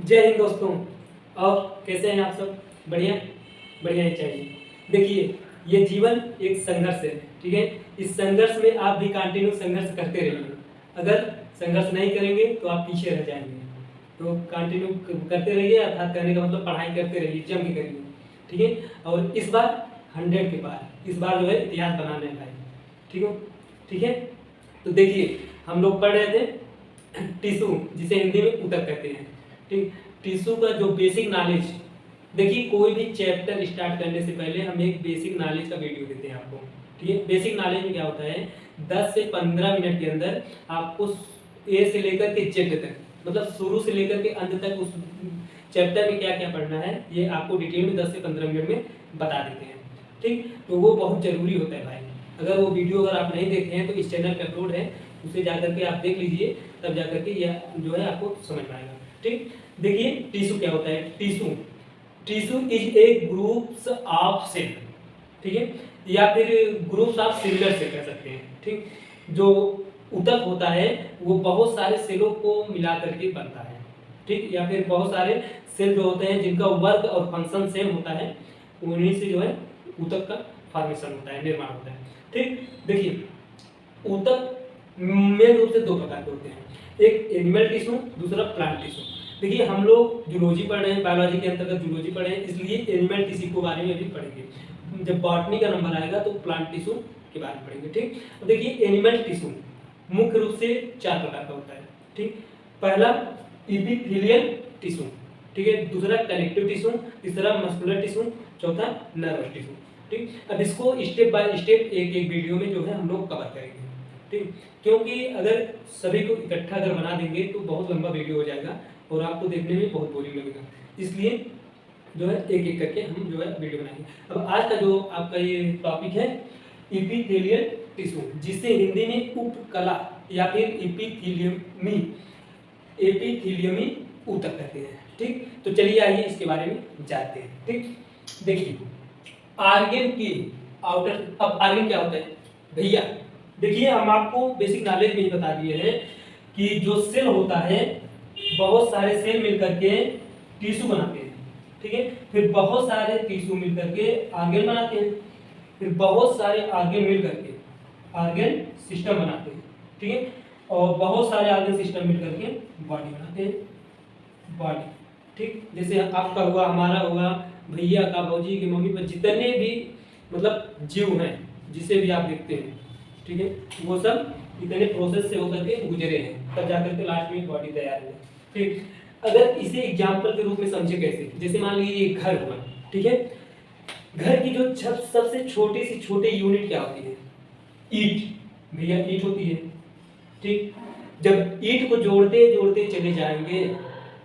जय हिंद दोस्तों। और कैसे हैं आप सब? बढ़िया बढ़िया ही चाहिए। देखिए, ये जीवन एक संघर्ष है, ठीक है। इस संघर्ष में आप भी कंटिन्यू संघर्ष करते रहिए। अगर संघर्ष नहीं करेंगे तो आप पीछे रह जाएंगे। तो कंटिन्यू करते रहिए, अर्थात करने का मतलब पढ़ाई करते रहिए, जम के करिए, ठीक है। और इस बार 100 के पार, इस बार जो है इतिहास बनाना है भाई, ठीक हो, ठीक है। तो देखिए, हम लोग पढ़ रहे थे टिश्यू, जिसे हिंदी में ऊतक कहते हैं, ठीक। टिश्यू का जो बेसिक नॉलेज, देखिए कोई भी चैप्टर स्टार्ट करने से पहले हम एक बेसिक नॉलेज का वीडियो देते हैं आपको, ठीक है। बेसिक नॉलेज में क्या होता है, 10 से 15 मिनट के अंदर आपको ए से लेकर के जेड तक, मतलब शुरू से लेकर के अंत तक उस चैप्टर में क्या क्या पढ़ना है, ये आपको डिटेल में 10 से 15 मिनट में बता देते हैं, ठीक। तो वो बहुत जरूरी होता है भाई। अगर वो वीडियो अगर आप नहीं देखे हैं तो इस चैनल पे अपलोड है, उसे जाकर के आप देख लीजिए, तब जाकर के यह जो है आपको समझ में आएगा, ठीक। देखिए टिश्यू क्या होता है। Tissue is a groups of cell, ठीक है, या फिर ग्रुप्स ऑफ सिमिलर सेल कह सकते हैं, ठीक। जो ऊतक होता है वो बहुत सारे सेलों को मिला करके बनता है, ठीक, या फिर बहुत सारे सेल जो होते हैं जिनका वर्क और फंक्शन सेम होता है, उन्हीं से जो है ऊतक का फॉर्मेशन होता है, निर्माण होता है, ठीक। देखिए ऊतक मेन रूप से दो प्रकार के होते हैं, एक एनिमल टिश्यू, दूसरा प्लांट टिश्यू। देखिए हम लोग जूलॉजी पढ़ रहे हैं, बायोलॉजी के अंतर्गत जूलॉजी पढ़ रहे हैं, इसलिए एनिमल टिश्यू के बारे में भी पढ़ेंगे। जब बॉटनी का नंबर आएगा तो प्लांट टिश्यू के बारे में पढ़ेंगे, ठीक। तो देखिए एनिमल टिश्यू मुख्य रूप से 4 प्रकार का होता है, ठीक। पहला इपिथेलियल टिश्यू, ठीक है, दूसरा कनेक्टिव टिश्यू, तीसरा मस्कुलर टिश्यू, चौथा नर्वस टिश्यू, ठीक। अब इसको स्टेप बाय स्टेप एक एक वीडियो में जो है हम लोग कवर करेंगे, ठीक। क्योंकि अगर सभी को इकट्ठा अगर बना देंगे तो बहुत लंबा वीडियो हो जाएगा और आपको देखने में बहुत बोरिंग लगेगा, इसलिए जो है एक एक करके हम जो है वीडियो बनाएंगे। अब आज का जो आपका ये टॉपिक है इपिथेलियल टिश्यू, जिसे हिंदी में उपकला या फिर एपिथेलियमी ऊतक कहते हैं, ठीक। तो चलिए आइए इसके बारे में जानते हैं, ठीक। देखिए आर्गन की आउटर, अब आर्गन क्या होता है भैया, देखिए हम आपको बेसिक नॉलेज में ही बता दिए हैं कि जो सेल होता है, बहुत सारे सेल मिलकर के टिश्यू बनाते हैं, ठीक है। फिर बहुत सारे टिश्यू मिलकर के आर्गन बनाते हैं, फिर बहुत सारे आर्गन मिलकर के आर्गन सिस्टम बनाते हैं, ठीक है। और बहुत सारे आर्गन सिस्टम मिलकर के बॉडी बनाते हैं, बॉडी, ठीक। जैसे आपका हुआ, हमारा हुआ, भैया का, भौजी की, मम्मी पर, जितने भी मतलब जीव हैं जिसे भी आप देखते हैं, ठीक है, वो सब इतने प्रोसेस से होकर के गुजरे हैं, तब जाकर के लास्ट में बॉडी तैयार हुई, ठीक। अगर इसे एग्जाम्पल के रूप में समझे कैसे, जैसे मान लीजिए ये घर हुआ, ठीक है। घर की जो सबसे छोटी सी छोटी यूनिट क्या होती है, ईंट, भैया ईंट होती है, ठीक। जब ईंट को जोड़ते जोड़ते चले जाएंगे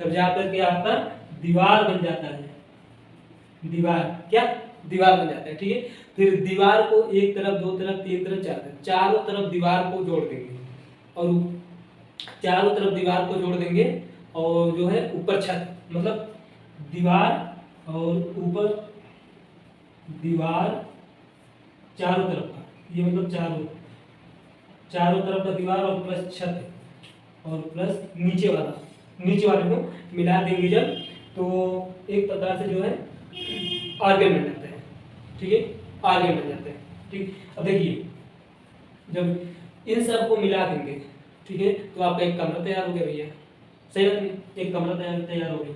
तब जाकर के आपका दीवार बन जाता है, दीवार, क्या दीवार बन जाता है, ठीक है। फिर दीवार को एक तरफ, दो तरफ, तीन तरफ, चार तरफ, चारों तरफ दीवार को जोड़ देंगे, और चारों तरफ दीवार को जोड़ देंगे, और जो है ऊपर छत, मतलब दीवार और ऊपर दीवार चारों तरफ का, ये मतलब चारों तरफ का दीवार और प्लस छत और प्लस नीचे वाले को मिला देंगे जब, तो एक प्रकार से जो है आर्गन बन जाता है, ठीक है, आर्गन बन जाता है, ठीक। अब देखिए जब इन सब को मिला देंगे, ठीक है, तो आपका एक कमरा तैयार हो गया भैया, सही बात है, एक कमरा तैयार हो गया,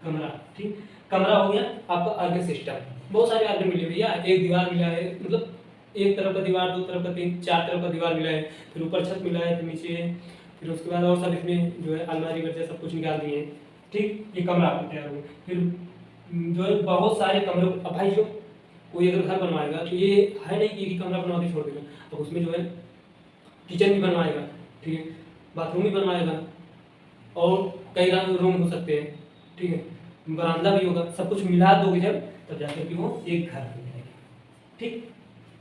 कमरा, ठीक। कमरा हो गया आपका आर्गन सिस्टम, बहुत सारे आर्गन मिले भैया, एक दीवार मिला है, मतलब एक तरफ का दीवार, दो तरफ का, तीन चार तरफ का दीवार मिला है, फिर ऊपर छत मिला है, फिर नीचे है, फिर उसके बाद और सब इसमें जो है अलमारी वगैरह सब कुछ निकाल दिए, ठीक। ये कमरा आपका तैयार हो गया। फिर जो है बहुत सारे कमरे, अब भाई जो कोई अगर घर बनवाएगा तो ये है नहीं कि कमरा बनवा के छोड़ देगा, तो उसमें जो है किचन भी बनवाएगा, ठीक है, बाथरूम भी बनवाएगा, और कई रूम हो सकते हैं, ठीक है, बरामदा भी होगा, सब कुछ मिला दोगे जब, तब जाकर के वो एक घर बन जाएगा, ठीक।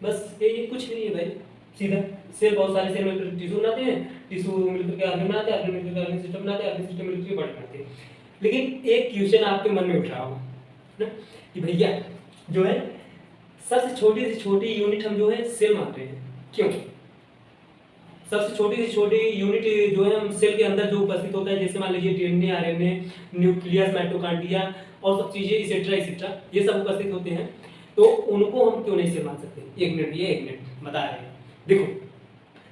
बस ये कुछ नहीं है भाई, सीधा सेल, बहुत सारे सेल मिलकर टिश्यू बनाते हैं, टिश्यू मिलकर के आर्गन बनाते हैं, आर्गन मिलकर के आर्गन सिस्टम बनाते हैं, आर्गन सिस्टम मिलकर के बॉडी बनाते हैं। लेकिन एक क्वेश्चन आपके मन में उठ रहा होगा ना कि भैया जो है सबसे छोटी से छोटी यूनिट हम जो है सेल मानते हैं, क्यों? सबसे छोटी से छोटी यूनिट जो है हम सेल के अंदर जो उपस्थित होता है, जैसे मान लीजिए डीएनए, आरएनए, न्यूक्लियस, माइटोकॉन्ड्रिया और सब चीजें इसेट्रा इसेट्रा, ये सब उपस्थित होते हैं, तो उनको हम क्यों नहीं सेल मान सकते? एक मिनट, ये एक मिनट बता रहे हैं। देखो,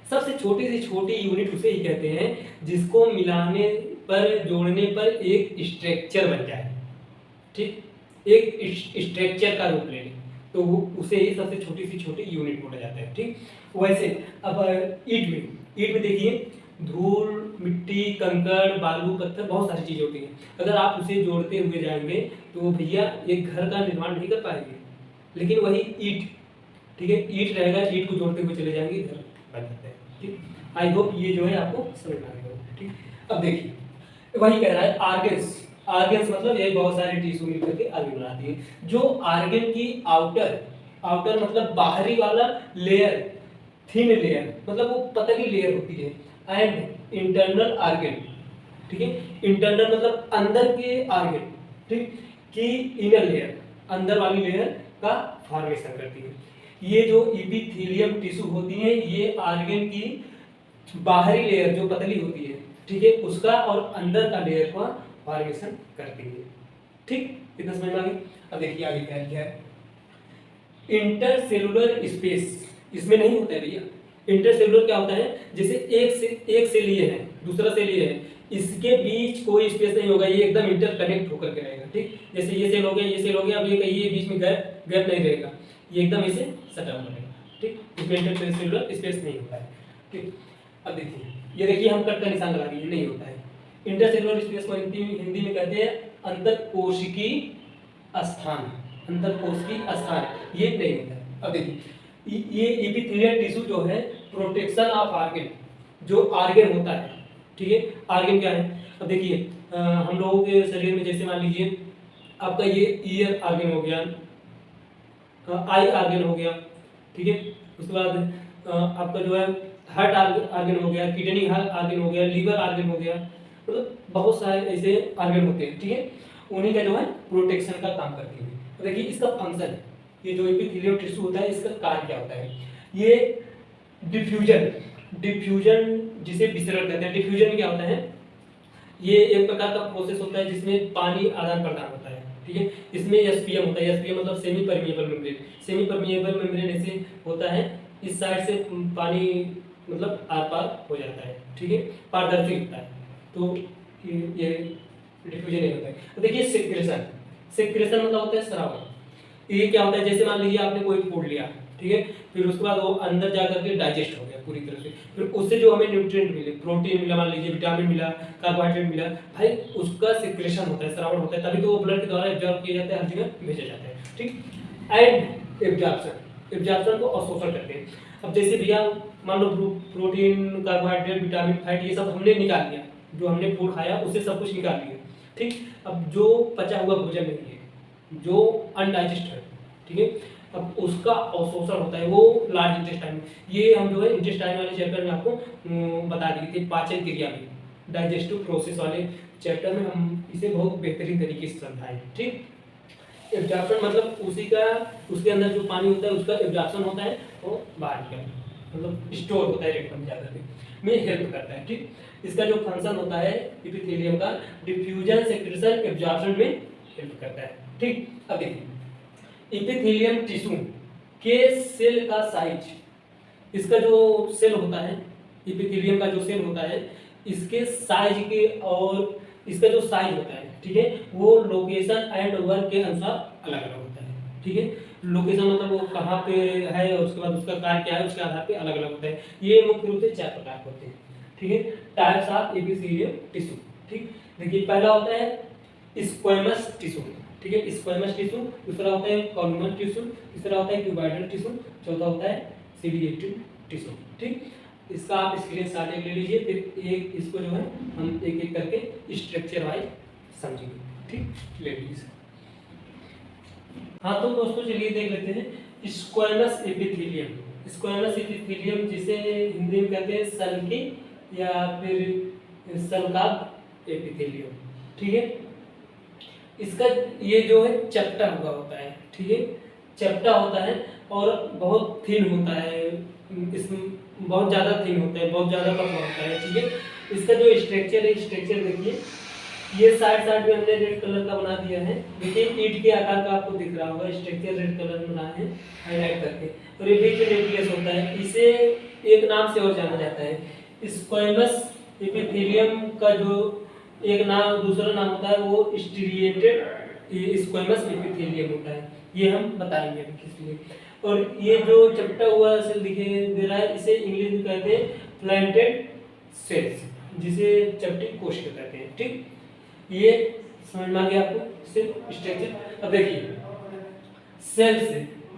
सबसे छोटी से छोटी यूनिट उसे ही कहते हैं जिसको मिलाने पर, जोड़ने पर एक स्ट्रक्चर बन जाए, ठीक, एक स्ट्रक्चर का रूप ले ले, तो उसे ही सबसे छोटी सी छोटी यूनिट बोला जाता है, ठीक। वैसे अब ईंट में देखिए धूल, मिट्टी, कंकड़, बालू, पत्थर, बहुत सारी चीजें होती हैं। अगर आप उसे जोड़ते हुए जाएंगे तो भैया एक घर का निर्माण नहीं कर पाएंगे। लेकिन वही ईंट, ठीक है, ईंट रहेगा, ईंट को जोड़ते हुए चले जाएंगे, घर बन जाता है, ठीक। आई होप ये जो है आपको समझ में आएगा, ठीक। अब देखिए वही कह रहा है आर्गन्स। आर्गन्स मतलब यही बहुत सारे टिश्यू मिलकर के आर्गन बनाती है। जो आर्गन की आउटर मतलब बाहरी वाला लेयर, थिन लेयर, मतलब वो पतली लेयर होती है, एंड इंटरनल आर्गन, ठीक है, इंटरनल मतलब अंदर के आर्गन, ठीक, की इनर लेयर, अंदर वाली लेयर का फॉर्मेशन करती है। ये जो इपिथेलियम टिश्यू होती है, ये आर्गन की बाहरी लेयर जो पतली होती है, ठीक है, उसका और अंदर का लेयर का फॉर्मेशन करती है, ठीक। इतना समझ में आ गया। अब देखिए आगे क्या है, इंटरसेलुलर स्पेस इसमें नहीं होता है भैया। इंटरसेलुलर क्या होता है? जैसे एक से लिए है, दूसरा से लिए है, इसके बीच कोई स्पेस नहीं होगा, ये एकदम इंटरकनेक्ट होकर के रहेगा, ठीक। जैसे ये सेल हो गया, ये सेल हो गया, अब ये कहिए बीच में गैप नहीं रहेगा, ये एकदम इसे सटा हुआ रहेगा, ठीक। इसमें इंटरसेलुलर स्पेस नहीं होता है, ठीक। अब देखिए, ये देखिए हम कट का निशान लगा दिए, नहीं होता है। इंटरसेलुलर स्पेस को हिंदी में कहते हैं अंतःकोशिकी स्थान, अंतःकोशिकी स्थान, ये नहीं होता है। अब देखिए ये एपिथेलियल टिश्यू जो है प्रोटेक्शन ऑफ आर्गन, जो आर्गन होता है, ठीक है, आर्गन क्या है? अब देखिए हम लोगों के शरीर में जैसे मान लीजिए आपका ये ईयर आर्गन हो गया, आई आर्गन हो गया, ठीक है, उसके बाद आपका जो है हार्ट आर्गन हो गया, किडनी आर्गन हो गया, लीवर आर्गन हो गया, मतलब बहुत सारे ऐसे आर्गन होते हैं, ठीक है, उन्हीं का जो है प्रोटेक्शन का काम करती है। तो देखिए इसका फंक्शन, ये जो एपिथेलियल टिश्यू होता है इसका कार्य क्या होता है? ये डिफ्यूजन जिसे विसरण कहते हैं। डिफ्यूजन में क्या होता है? ये एक प्रकार का प्रोसेस होता है जिसमें पानी आदान प्रदान होता है, ठीक है। इसमें एसपीएम होता है, एसपीएम मतलब semi permeable membrane, semi permeable membrane ऐसे होता है, इस साइड से पानी मतलब आर पार हो जाता है, ठीक है, पारदर्शी होता है, तो ये डिफ्यूजन नहीं होता है। तो देखिए सेक्रेशन मतलब होता है स्राव। ये क्या होता है? जैसे मान लीजिए आपने कोई फूड लिया, ठीक है, फिर उसके बाद वो अंदर जा करके डाइजेस्ट हो गया पूरी तरह से, फिर उससे जो हमें न्यूट्रिएंट मिले, प्रोटीन मिला, मान लीजिए विटामिन मिला, कार्बोहाइड्रेट मिला, भाई उसका सेक्रेशन होता है, स्रावन होता है, तभी तो वो ब्लड के द्वारा एब्जॉर्ब किया जाता है, हर जगह भेजा जाता है, ठीक। एंड एब्जॉर्प्शन को अवशोषण करते हैं। अब जैसे भैया मान लो प्रोटीन, कार्बोहाइड्रेट, विटामिन, फैट, ये सब हमने निकाल लिया, जो हमने फूड खाया उससे सब कुछ निकाल लिया, ठीक। अब जो पचा हुआ भोजन नहीं है, जो अनडाइजेस्ट है, ठीक है, अब उसका अवशोषण होता है वो लार्ज इंटेस्टाइन में। ये हम जो है इंटेस्टाइन वाले चैप्टर में आपको बता दिए थे, पाचन क्रिया में, डाइजेस्टिव प्रोसेस वाले चैप्टर में हम इसे बहुत बेहतरीन तरीके से समझाए, ठीक। एब्जॉर्प्शन मतलब उसी का, उसके अंदर जो पानी होता है उसका एब्जॉर्प्शन होता है, वो बाहर निकलता है, मतलब स्टोर होता है रेक्टम जाकर में हेल्प करता है, ठीक। इसका जो फंक्शन होता है एपिथेलियम का, डिफ्यूजन, सेक्रेशन, एब्जॉर्प्शन में हेल्प करता है, ठीक। अब देखिए एपिथेलियम टिश्यू के सेल का साइज, इसका जो सेल होता है, एपिथेलियम का जो सेल होता है, इसके साइज के और इसका जो साइज होता है, ठीक है, वो लोकेशन एंड वर्क के अनुसार अलग अलग होता है, ठीक है। लोकेशन मतलब वो कहाँ पे है और उसके बाद उसका कार्य क्या है, उसके आधार पे अलग अलग होता है। ये मुख्य रूप से 4 प्रकार के होते हैं, ठीक है, टाइप्स ऑफ एपिथेलियम टिश्यू, ठीक। देखिए पहला होता है स्क्वैमस टिश्यू, ठीक है, स्क्वैमस टिश्यू, दूसरा होता है कॉलमन टिश्यू, तीसरा होता है क्यूबॉइडल टिश्यू, चौथा होता है सीलिएटेड टिश्यू, ठीक। इसका आप स्क्रीनशॉट ले लीजिए, फिर एक इसको जो है हम एक एक करके स्ट्रक्चर वाइज समझेंगे, ठीक। ले लीजिए। हाँ तो दोस्तों चलिए देख लेते हैं स्क्वैमस एपिथेलियम। स्क्वैमस एपिथेलियम जिसे हिंदी में कहते हैं सल्की या फिर सल्काब एपिथेलियम, ठीक है। इसका ये जो है चपटा हुआ होता है, ठीक है, चपटा होता है और बहुत थिन होता है, इसमें बहुत ज़्यादा थिन होता है, बहुत ज़्यादा पतला होता है, ठीक है। इसका जो स्ट्रक्चर है, स्ट्रक्चर देखिए, ये साइड साइड में हमने रेड कलर का बना दिया है। देखिए ईंट के आकार का आपको दिख रहा होगा, स्ट्रक्चर रेड कलर में बना है हाईलाइट करके। और ये बीच में न्यूक्लियस होता है, इसे एक नाम से और जाना जाता है स्क्वैमस एपिथेलियम का जो एक नाम, दूसरा नाम होता है वो स्टीरिएटेड स्क्वैमस एपिथेलियम होता है। ये हम बताएंगे अभी किस लिए। और ये जो चपटा हुआ सेल दिखाई दे रहा है, इसे इंग्लिश में कहते हैं प्लांटेड सेल्स, जिसे चपटी कोशिका कहते हैं, ठीक। ये समझ में आ गया आपको सेल स्ट्रक्चर। अब देखिए सेल्स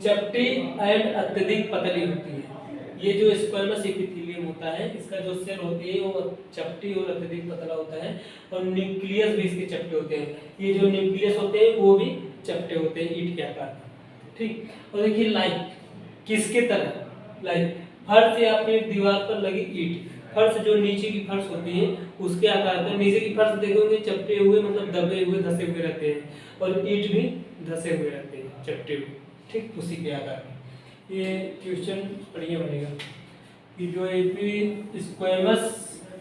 चपटी एंड अत्यधिक पतली होती है। ये जो स्क्वैमस एपिथेलियम होता है, इसका जो सेल होती है वो चपटी और अत्यधिक पतला होता है, और न्यूक्लियस भी इसके चपटे होते हैं। ये जो न्यूक्लियस होते हैं वो भी चपटे होते हैं ईंट के आकार का, ठीक। और देखिए लाइक किसके तरह, लाइक फर्श या फिर दीवार पर लगी ईंट। फर्श जो नीचे की फर्श होती है उसके आकार का, नीचे की फर्श देखोगे चपटे हुए मतलब दबे हुए धसे हुए रहते हैं, और ईंट भी धसे हुए रहते हैं चपटे हुए, ठीक, उसी के आकार का। ये क्वेश्चन बढ़िया बनेगा कि जो स्क्वैमस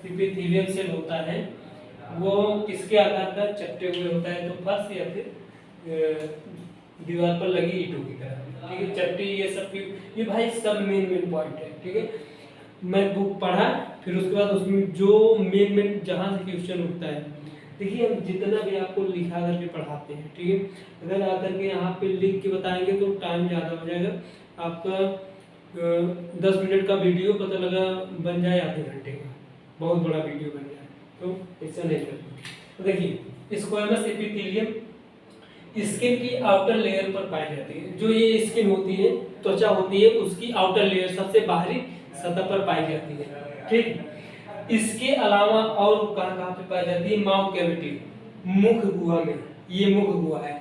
एपिथेलियम सेल होता है वो किसके आकार का चपटे हुए होता है, तो फर्श या फिर दीवार पर लगी ईंटों की तरह, ठीक है। चपटी ये सब ये भाई सब मेन पॉइंट है, ठीक है। मैं बुक पढ़ा, फिर उसके बाद उसमें जो मेन जहाँ से क्वेश्चन उठता है, देखिए हम जितना भी आपको लिखा करके पढ़ाते हैं, ठीक है। अगर आकर के यहाँ पे लिख के बताएंगे तो टाइम ज़्यादा हो जाएगा आपका। 10 मिनट का वीडियो पता लगा बन जाए आधे घंटे का, बहुत बड़ा वीडियो बन जाए, तो ऐसा नहीं करते। तो देखिए स्क्वैमस एपिथेलियम स्किन की आउटर लेयर पर पाई जाती है। जो ये स्किन होती है, त्वचा होती है, उसकी आउटर लेयर सबसे बाहरी सतह पर पाई जाती है, ठीक। इसके अलावा और कहाँ कहाँ पे पाई जाती है, माउथ कैविटी, मुख गुहा में। ये मुख गुहा है,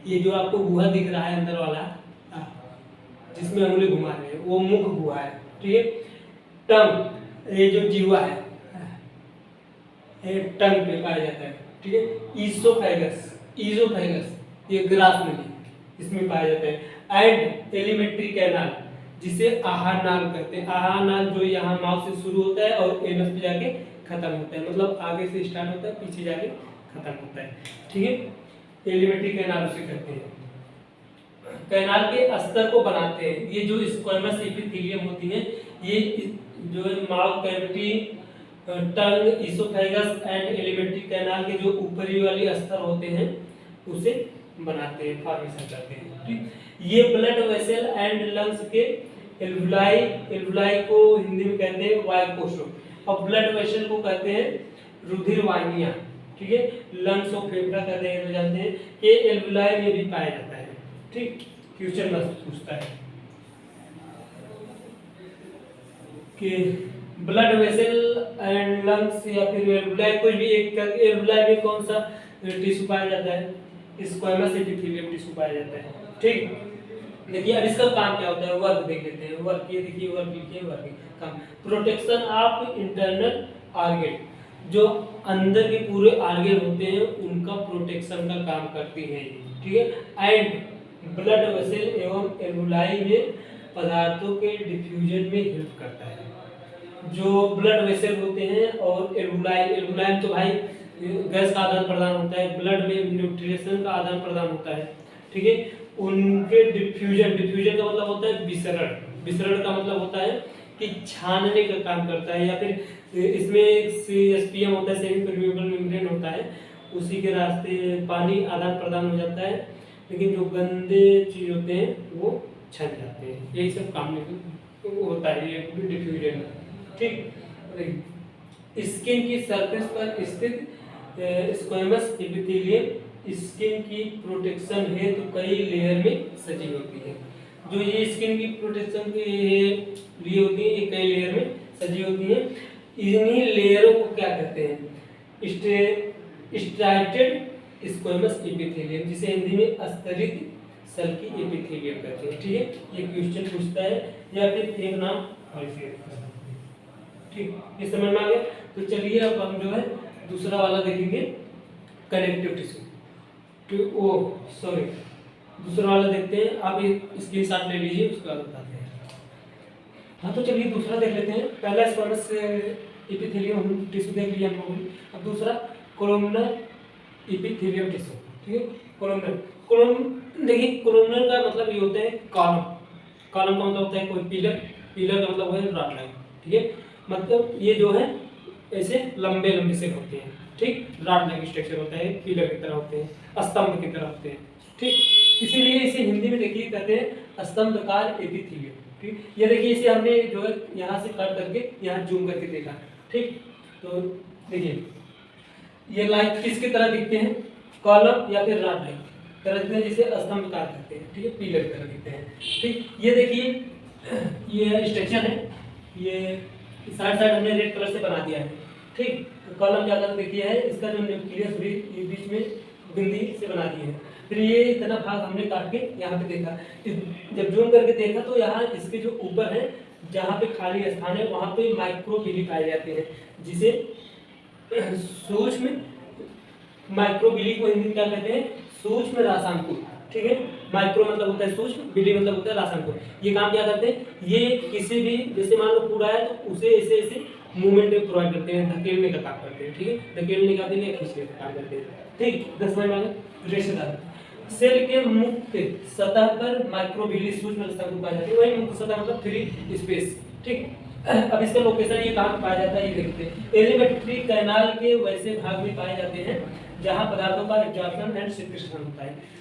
ये जो आपको गुहा दिख रहा है अंदर वाला जिसमें उंगली घुमा रहे हैं वो मुख गुहा है, ठीक है। टंग, ये जो जीवा है ये टंग पे पाया जाता है, ठीक है। ईसोफेगस, ईसोफेगस ये ग्रास में इसमें पाया जाता है। एंड एलिमेंट्री कैनाल, जिसे आहार नाल कहते हैं। आहार नाल जो यहाँ माउथ से शुरू होता है और एनस पे जाके खत्म होता है, मतलब आगे से स्टार्ट होता है पीछे जाके खत्म होता है, ठीक है। एलिमेंट्री कैनाल उसे कहते हैं। कैनाल के अस्तर को बनाते हैं। ये जो स्क्वैमस एपिथेलियम होती है, ये जो mouth cavity, tongue, oesophagus and alimentary canal के जो ऊपरी वाली अस्तर होते हैं उसे बनाते हैं, फॉर्मेशन करते हैं, ठीक। ये ब्लड वेसल एंड लंग्स के एल्वुलाई, एल्वुलाई को हिंदी में कहते हैं वायुकोशों, और ब्लड वेसल को कहते हैं रुधिर वाहिनियां, ठीक है। लंग्स और फेफड़ा कहते हैं तो जानते हैं कि एल्वुलाई में भी पाया जाता है, ठीक। क्वेश्चन मस्त पूछता है कि ब्लड वेसल एंड लंग्स या फिर एल्वुलाई, कोई भी एक एल्वुलाई में कौन सा टिश्यू पाया जाता है, स्क्वैमस एपिथेलियम टिश्यू पाया जाता है, ठीक। देखिए अब इसका काम क्या होता है, वर्क देख लेते हैं। वर्क ये देखिए, वर्क लिखिए, वर्क काम प्रोटेक्शन ऑफ इंटरनल ऑर्गन, जो अंदर के पूरे ऑर्गन होते हैं उनका प्रोटेक्शन का काम करती है, ठीक है। एंड ब्लड वेसल एवं एल्वुलाई में पदार्थों के डिफ्यूजन में हेल्प करता है। जो ब्लड वेसल होते हैं और एल्वुलाई, एल्वुलाई तो भाई गैस का आदान प्रदान होता है, ब्लड में न्यूट्रिशन का आदान प्रदान होता है, ठीक है। उनके डिफ्यूजन, डिफ्यूजन का मतलब होता है विसरण, विसरण का मतलब होता है कि छानने का काम करता है, या फिर इसमें सीएसपीएम होता है, सेमी परमेबल मेम्ब्रेन होता है, उसी के रास्ते पानी आदान प्रदान हो जाता है, लेकिन जो गंदे चीज होते हैं वो छन जाते हैं। यही सब काम होता है ये डिफ्यूजन, ठीक। स्किन की सरफेस पर स्थित स्क्वैमस एपिथेलियम स्किन की प्रोटेक्शन हेतु कई लेयर में सजी होती है। जो ये स्किन की प्रोटेक्शन के लिए होती है, ये कई लेयर में सजी होती है। इन्हीं लेयरों को क्या कहते हैं, स्ट्राइटेड स्क्वैमस एपिथेलियम, जिसे हिंदी में अस्तरित सेल की एपिथेलियम कहते हैं, ठीक है। ये क्वेश्चन पूछता है, या फिर एक नाम ऐसे, ठीक। ये समझ में आ गया। तो चलिए अब हम जो है दूसरा वाला देखेंगे, कनेक्टिव टिश्यू, सॉरी दूसरा वाला देखते हैं। आप स्क्रीनशॉट ले लीजिए, उसके बाद बताते हैं। हाँ तो चलिए दूसरा देख लेते हैं। पहला स्क्वामस एपिथेलियम टिश्यू देख लिया हम लोगों ने। अब दूसरा कोलोमनर एपिथेलियम टिश्यू, ठीक है। कोलोमनर कोलोम देखिए, कोलोमनर का मतलब ये होता है कॉलम। कॉलम का मतलब होता है कोई पिलर, पिलर का मतलब है रॉड लाइन, ठीक है। मतलब ये जो है ऐसे लंबे लंबे से होते हैं, ठीक। रॉड लाइन स्ट्रक्चर होता है, पिलर की तरह होते हैं, स्तंभ की तरह होते हैं, ठीक। इसीलिए इसे हिंदी में देखिए कहते हैं स्तंभकार एपिथेलियम, ठीक। ये देखिए इसे हमने जो है यहाँ से कट करके यहाँ जूम करके देखा, ठीक। तो देखिए ये लाइन किसकी तरह दिखते हैं, कॉलम या फिर रॉड लाइन तरह दिखते हैं, जिसे स्तंभकार कहते हैं, ठीक है, पिलर की तरह दिखते हैं, ठीक। ये देखिए ये स्ट्रक्चर है, ये साइड साइड हमने रेड कलर से बना दिया है, ठीक। तो कॉलम क्या कर देखिए है, इसका जो न्यूक्लियस भी ये बीच में बिंदी से बना दी है। फिर ये इतना भाग हमने काट के यहाँ पे देखा, जब जूम करके देखा तो यहाँ इसके जो ऊपर है जहाँ पे खाली स्थान है वहाँ पे माइक्रोबिली पाए जाते हैं, जिसे सूक्ष्म माइक्रोबिली को हिंदी में क्या कहते हैं, सूक्ष्म रासायनिक, ठीक है। माइक्रो मतलब होता है सूक्ष्म, बिली मतलब होता है रासायनिक। ये काम क्या करते हैं, ये किसी भी जैसे मान लो कूड़ा है तो उसे ऐसे ऐसे मूवमेंट प्रोवाइड करते हैं, धकेलने का काम करते हैं, ठीक है। धकेलने का देंगे, खींचने का काम करते हैं, ठीक। 10वां वाला रेशेदार सेल के मुक्त सतह पर माइक्रोबिली सूक्ष्म रासायनिक पाए जाते हैं, वही मुक्त सतह मतलब फ्री स्पेस, ठीक। अब इसका लोकेशन ये कहाँ पाया जाता है ये देखते हैं। एलिमेंट्री कैनाल के वैसे भाग में पाए जाते हैं जहाँ पदार्थों का एब्जॉर्प्शन एंड सिक्रेशन होता है।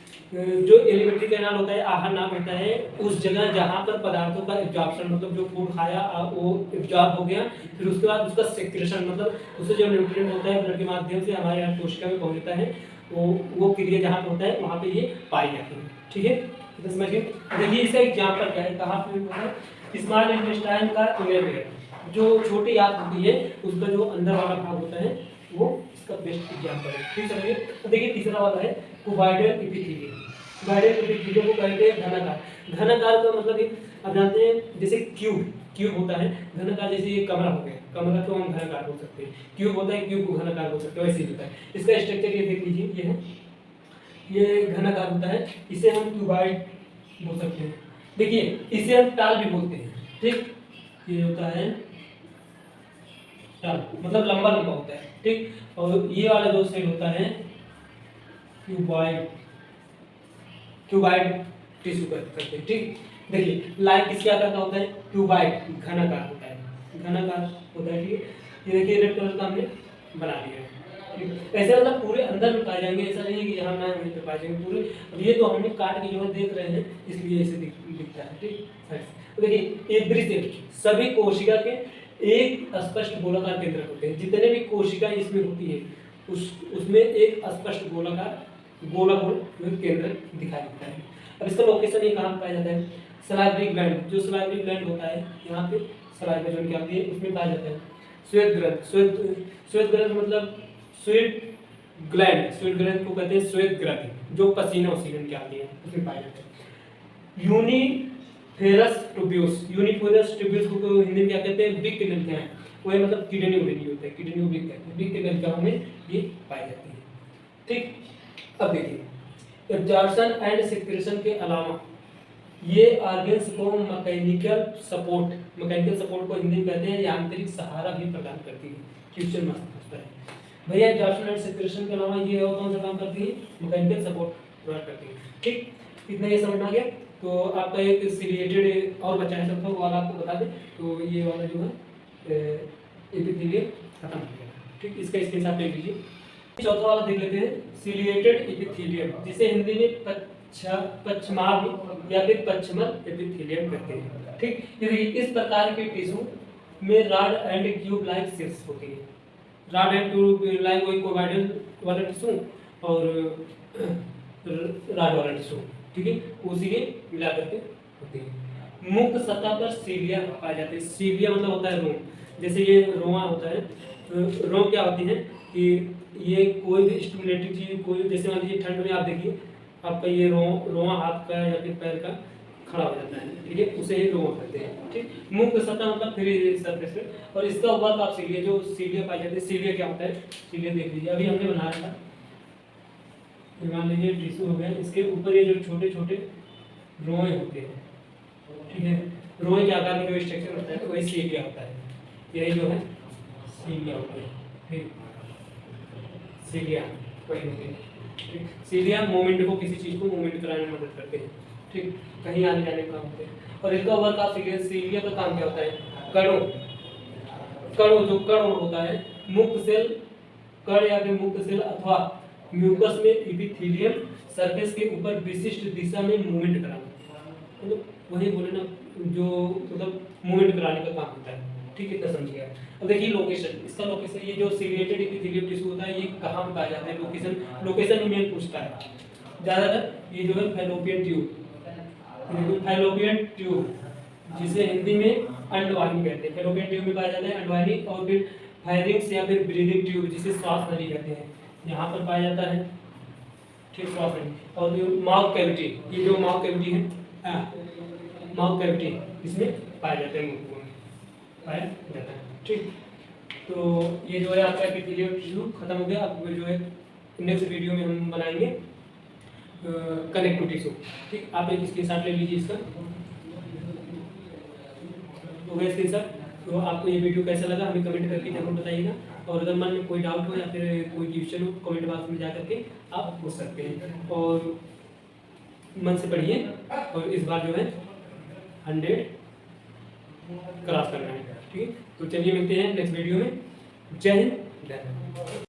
जो एलिमेंट्री कैनाल होता है, आहार नाम होता है उस जगह जहाँ पर पदार्थों का एब्जॉर्प्शन मतलब जो फूड खाया वो एब्जॉर्ब हो गया, फिर उसके बाद उसका सिक्रेशन मतलब उससे जो न्यूट्रिएंट होता है ब्लड के माध्यम से हमारे यहाँ कोशिका में पहुँचता है, वो क्रिया जहाँ पे होता है वहाँ पे ये पाई जाती है, ठीक है। तो समझिए, देखिए इसका एग्जाम्पल क्या है, कहाँ पे होता है, स्मॉल इंटेस्टाइन का इनर लेयर, जो छोटी आंत होती है उसका जो अंदर वाला भाग होता है वो इसका बेस्ट एग्जाम्पल है, ठीक है। तो देखिए तीसरा वाला है कुबाइडल एपिथेलियम। कुबाइडल एपिथेलियम को कहते हैं घनाकार। घनाकार का मतलब आप जानते हैं जैसे क्यूब होता है, घनाकार जैसे ये कमरा हो गया, कमरा को हम घनाकार बोल सकते हैं, क्यूब होता है क्यूब को घनाकार बोल सकते हैं, वैसे ही होता है। इसका स्ट्रक्चर ये देख लीजिए, ये है, ये घनाकार होता है, इसे हम क्यूबाइड बोल सकते हैं। देखिए इसे हम टाल भी बोलते हैं, ठीक। ये होता है टाल, मतलब लंबा लंबा होता है, ठीक। और ये वाला जो सेल होता है क्यूबाइड टिश्यू करते हैं, ठीक। देखिए लाइक किसके आकार का होता है, क्यूबाइड घनाकार होता है, घनाकार होता है, ठीक है। ये देखिए रेड कलर का हमने बना दिया है, ठीक। ऐसे मतलब पूरे अंदर में पाए जाएंगे, ऐसा नहीं है कि यहाँ ना वहीं पे पाए जाएंगे पूरे। अब ये तो हमने काट के जो है देख रहे हैं इसलिए ऐसे दिखता है, ठीक। तो देखिए एवरी सेल सभी कोशिका के एक स्पष्ट गोलाकार केंद्र होते हैं, जितने भी कोशिका इसमें होती है उसमें एक स्पष्ट गोलाकार गोलागोल केंद्र दिखाई देता है। अब इसका लोकेशन ये कहाँ पाया जाता है, सलाइवरी ग्लैंड, जो सलाइवरी ग्लैंड होता है यहाँ पे सलाइवा जो निकलती है उसमें पाया जाता है। श्वेत ग्रंथ, श्वेत ग्रंथ मतलब स्वेट ग्लैंड को कहते हैं श्वेत ग्रंथ, जो पसीना वसीना निकालती है उसमें पाया जाता है। यूनिफेरस ट्यूब्यूल्स को हिंदी में क्या कहते हैं, बिग नलिकाएं, वही मतलब किडनी उडनी होता है, किडनी उडनी कहते हैं, बिग नलिकाओं में ये पाई जाती है, ठीक। अब देखिए एब्जॉर्प्शन एंड सिक्रेशन के अलावा ये ऑर्गन्स को मैकेनिकल सपोर्ट को हिंदी में कहते हैं, यांत्रिक सहारा भी प्रदान करती है। क्वेश्चन मस्त पूछता है भैया एब्जॉर्प्शन एंड सिक्रेशन के अलावा ये और कौन सा काम करती है, मैकेनिकल सपोर्ट प्रोवाइड करती है, ठीक। इतना ये समझ में आ गया। तो आपका एक रिलेटेड और बचा है सब, वो वाला आपको बता दें। तो ये वाला जो है एपिथेलियम खत्म हो गया, ठीक। इसका स्क्रीनशॉट ले लीजिए। चौथा वाला देख लेते हैं, सिलिएटेड एपिथेलियम, जिसे हिंदी में पश्चिमाभ या फिर पश्चिमल एपिथेलियम कहते हैं, ठीक। देखिए इस प्रकार के टिश्यू में rod and tube like cells होती है। रॉड एंड ट्यूब लाइक वही कोबाइडल वाला टिश्यू और रॉड वाला टिश्यू, ठीक है, उसी के मिला करके होती है। मुक्त सतह पर सीलिया पाए जाते हैं। सीलिया मतलब होता है रोम, जैसे ये रोमा होता है, रोम क्या होती है कि ये कोई भी स्टिमुलेटिंग चीज, कोई जैसे मान लीजिए ठंड में आप देखिए आपका ये रोमा हाथ का या फिर पैर का खड़ा हो जाता है, ठीक है, उसे ही रोमा कहते हैं, ठीक। मुक्त सतह मतलब फ्री सरफेस पे, और इसका वर्क आप सीलिया, जो सीलिया पाई जाती है, सीलिया क्या होता है, सीलिया देख लीजिए, अभी हमने बनाया था, मान लीजिए टिश्यू हो गया, इसके ऊपर ये जो छोटे छोटे रोए होते हैं, ठीक है, रोए के आकार में जो स्ट्रक्चर होता है वही सीलिया होता है। यही जो है सीलिया होता है। ठीक, सीलिया वही होती है। ठीक, सीलिया मूवमेंट को, किसी चीज़ को मूवमेंट कराने में मदद करते हैं। ठीक, कहीं आने जाने का काम होते हैं। और इसका वर्क आप सीलिया, सीलिया का काम क्या होता है? कणों, कणों जो कण होता है, मुक्त सेल, कण या फिर मुक्त सेल अथवा म्यूकस में एपिथेलियम सरफेस के ऊपर विशिष्ट दिशा में मूवमेंट कराना, मतलब वही बोले ना, जो मतलब मूवमेंट कराने का काम होता है। ठीक, इतना समझिए। अब देखिए लोकेशन, इसका लोकेशन, ये जो सीलिएटेड एपिथेलियम टिश्यू होता है ये कहाँ पे पाया जाता है? लोकेशन, लोकेशन ही मेन पूछता है ज़्यादातर। ये जो है फैलोपियन ट्यूब, फैलोपियन ट्यूब जिसे हिंदी में अंडवाहिनी कहते हैं, फैलोपियन ट्यूब में पाया जाता है अंडवाहिनी। और फिर फायरिंग्स या फिर ब्रीदिंग ट्यूब जिसे श्वास नली कहते हैं, यहाँ पर पाया जाता है। ठीक, श्वास नली। और जो माउथ कैविटी, ये जो माउथ कैविटी है, माउथ कैविटी इसमें पाया जाता है, मुंह में पाया जाता है। ठीक, तो ये जो है आपका एपिथेलियम टिश्यू खत्म हो गया। अब जो है नेक्स्ट वीडियो में हम बनाएंगे कनेक्टिव टिश्यू। ठीक, आप एक स्क्रीनशॉट ले लीजिए इसका, हो गया स्क्रीनशॉट। तो आपको ये वीडियो कैसा लगा हमें कमेंट करके जरूर बताइएगा। और अगर मन में कोई डाउट हो या फिर कोई क्वेश्चन हो, कमेंट बॉक्स में जा करके आप पूछ सकते हैं। और मन से पढ़िए, और इस बार जो है 100 क्रॉस करना है। ठीक है, तो चलिए मिलते हैं नेक्स्ट वीडियो में। जय हिंद, जय हिंद।